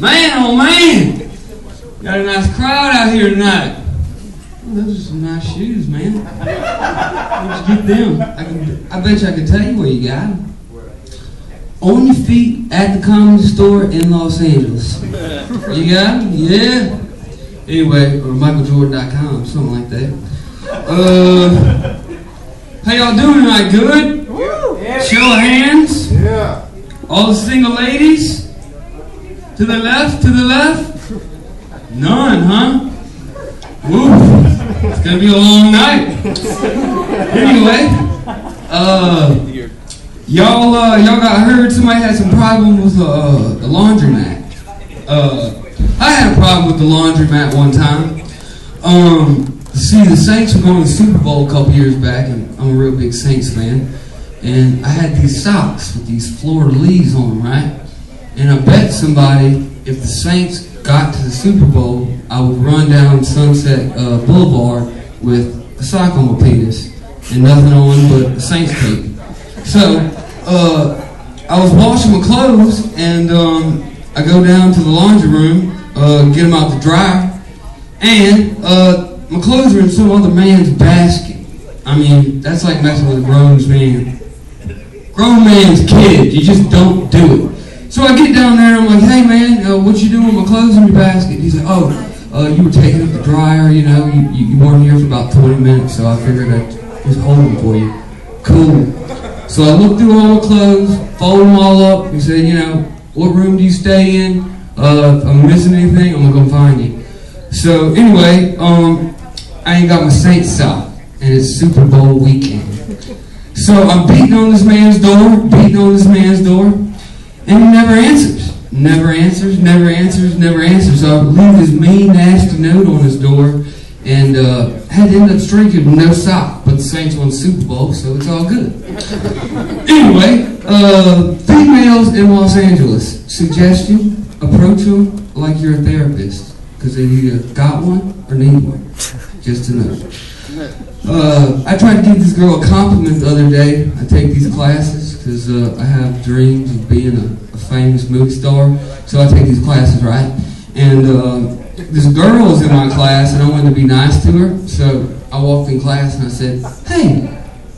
Man, oh man! Got a nice crowd out here tonight. Well, those are some nice shoes, man. Where'd you get them? I bet you I can tell you where you got them. On your feet at the Comedy Store in Los Angeles. You got them? Yeah. Anyway, or MichaelJordan.com, something like that. How y'all doing tonight? Good? Yeah. Show of hands. Yeah. All the single ladies? To the left, to the left? None, huh? Woo. It's gonna be a long night. Anyway, y'all got heard somebody had some problem with the laundromat. I had a problem with the laundromat one time. See, the Saints were going to the Super Bowl a couple years back, and I'm a real big Saints fan. And I had these socks with these fleur-de-lis on them, right? And I bet somebody, if the Saints got to the Super Bowl, I would run down Sunset Boulevard with a sock on my penis and nothing on but the Saints tape. So, I was washing my clothes, and I go down to the laundry room, get them out the dryer, and my clothes are in some other man's basket. I mean, that's like messing with a grown man's kid. You just don't do it. So I get down there and I'm like, hey man, what you doing with my clothes in your basket? He's like, you were taking up the dryer, you know, you weren't here for about 20 minutes, so I figured I'd just hold them for you. Cool. So I looked through all my clothes, folded them all up. He said, you know, what room do you stay in? If I'm missing anything, I'm gonna come find you. So anyway, I ain't got my Saints sock, and it's Super Bowl weekend. So I'm beating on this man's door, and he never answers. So I leave this mean, nasty note on his door, and had to end up streaking with no sock. But the Saints won the Super Bowl, so it's all good. Anyway, females in Los Angeles, suggestion, approach them like you're a therapist, because they either got one or need one. Just to know. I tried to give this girl a compliment the other day. I take these classes because I have dreams of being a famous movie star. So I take these classes, right? And this girl was in my class, and I wanted to be nice to her. So I walked in class and I said, "Hey,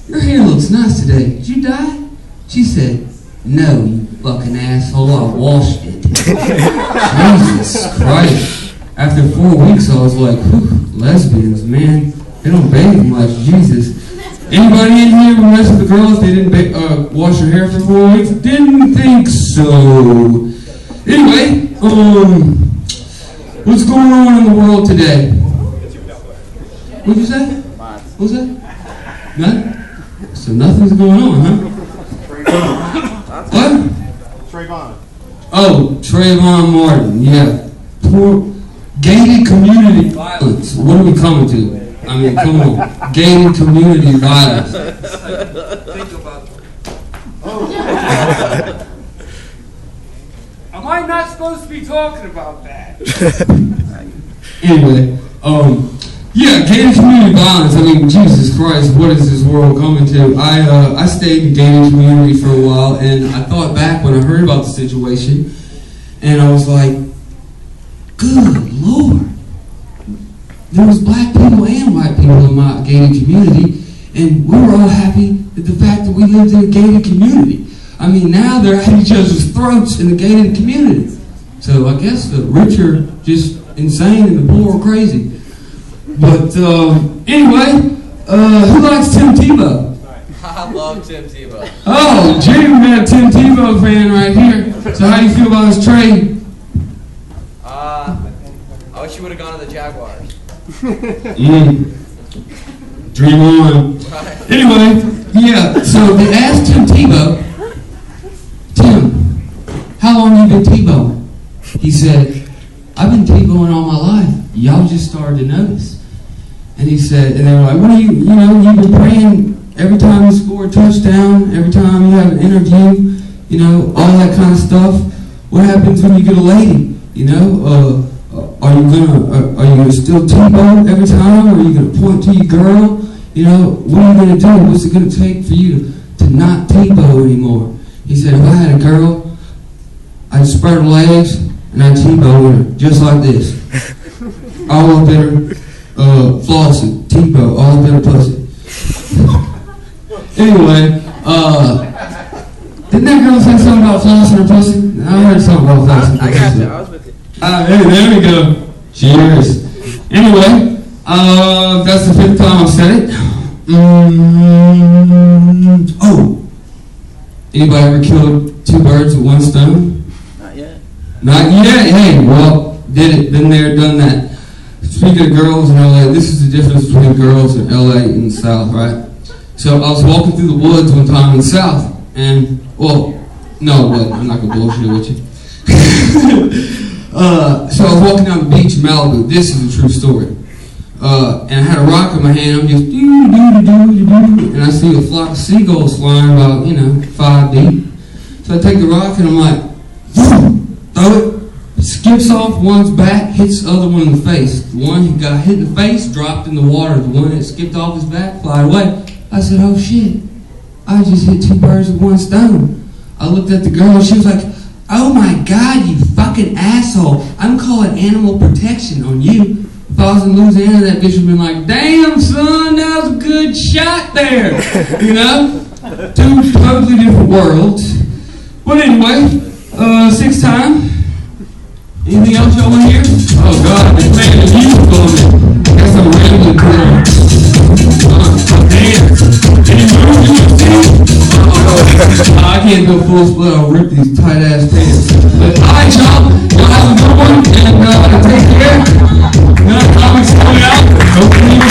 your hair looks nice today. Did you dye?" She said, "No, you fucking asshole. I washed it." Jesus Christ. After 4 weeks, I was like, lesbians, man, they don't bathe much, Jesus. Anybody in here would mess with the girl if they didn't wash her hair for 4 weeks? Didn't think so. Anyway, what's going on in the world today? What'd you say? What was that? Nothing? So nothing's going on, huh? What? Trayvon. Oh, Trayvon Martin, yeah. Poor gated community violence. What are we coming to? I mean, come on. Gated community violence. Think about that. Am I not supposed to be talking about that? Anyway, yeah, gated community violence. I mean, Jesus Christ, what is this world coming to? I stayed in gated community for a while, and I thought back when I heard about the situation, and I was like, good Lord. There was black people and white people in my gated community, and we were all happy at the fact that we lived in a gated community. I mean, now they're at each other's throats in the gated community. So I guess the rich are just insane and the poor are crazy. But anyway, who likes Tim Tebow? I love Tim Tebow. Oh, Jim, we got a Tim Tebow fan right here. So how do you feel about his trade? I wish you would have gone to the Jaguars. Dream on. Anyway, yeah, so they asked Tim Tebow, Tim, how long have you been Tebowing? He said, I've been Tebowing all my life. Y'all just started to notice. And he said, and they were like, what are you've been praying every time you score a touchdown, every time you have an interview, all that kind of stuff. What happens when you get a lady? Are you gonna still T-bone every time? Or are you gonna point to your girl? What are you gonna do? What's it gonna take for you to not T-bone anymore? He said, if I had a girl, I'd spread her legs and I T-bowed her just like this. All up in her flossing, T-bow, all up in her pussy. Anyway, didn't that girl say something about flossing her pussy? I heard something about flossing her pussy. I got you. I was with you. Hey, there we go. Cheers. Anyway, that's the 5th time I've said it. Oh, anybody ever killed 2 birds with 1 stone? Not yet. Not yet. Hey, well, did it. Been there, done that. Speaking of girls in LA, this is the difference between girls in LA and the South, right? So I was walking through the woods one time in the South, and, well, no, it wasn't. I'm not going to bullshit with you. So I was walking down the beach in Malibu. This is a true story. And I had a rock in my hand. I'm just and I see a flock of seagulls flying about, 5 deep. So I take the rock and I'm like, throw it. It skips off one's back, hits the other one in the face. The one who got hit in the face dropped in the water. The one that skipped off his back flied away. I said, oh shit, I just hit 2 birds with 1 stone. I looked at the girl and she was like, oh my God, you fucking asshole. I'm calling animal protection on you. If I was in Louisiana, that bitch would have been like, damn son, that was a good shot there. 2 totally different worlds. But anyway, 6th time. Anything else y'all want to hear? Oh God, this man is beautiful on it. That's some rambling girl. Damn. Any moves you want to see? I can't go full split. I'll rip these tight ass pants. But alright, y'all. Y'all have a good one. And take care. None comics coming out. Hope you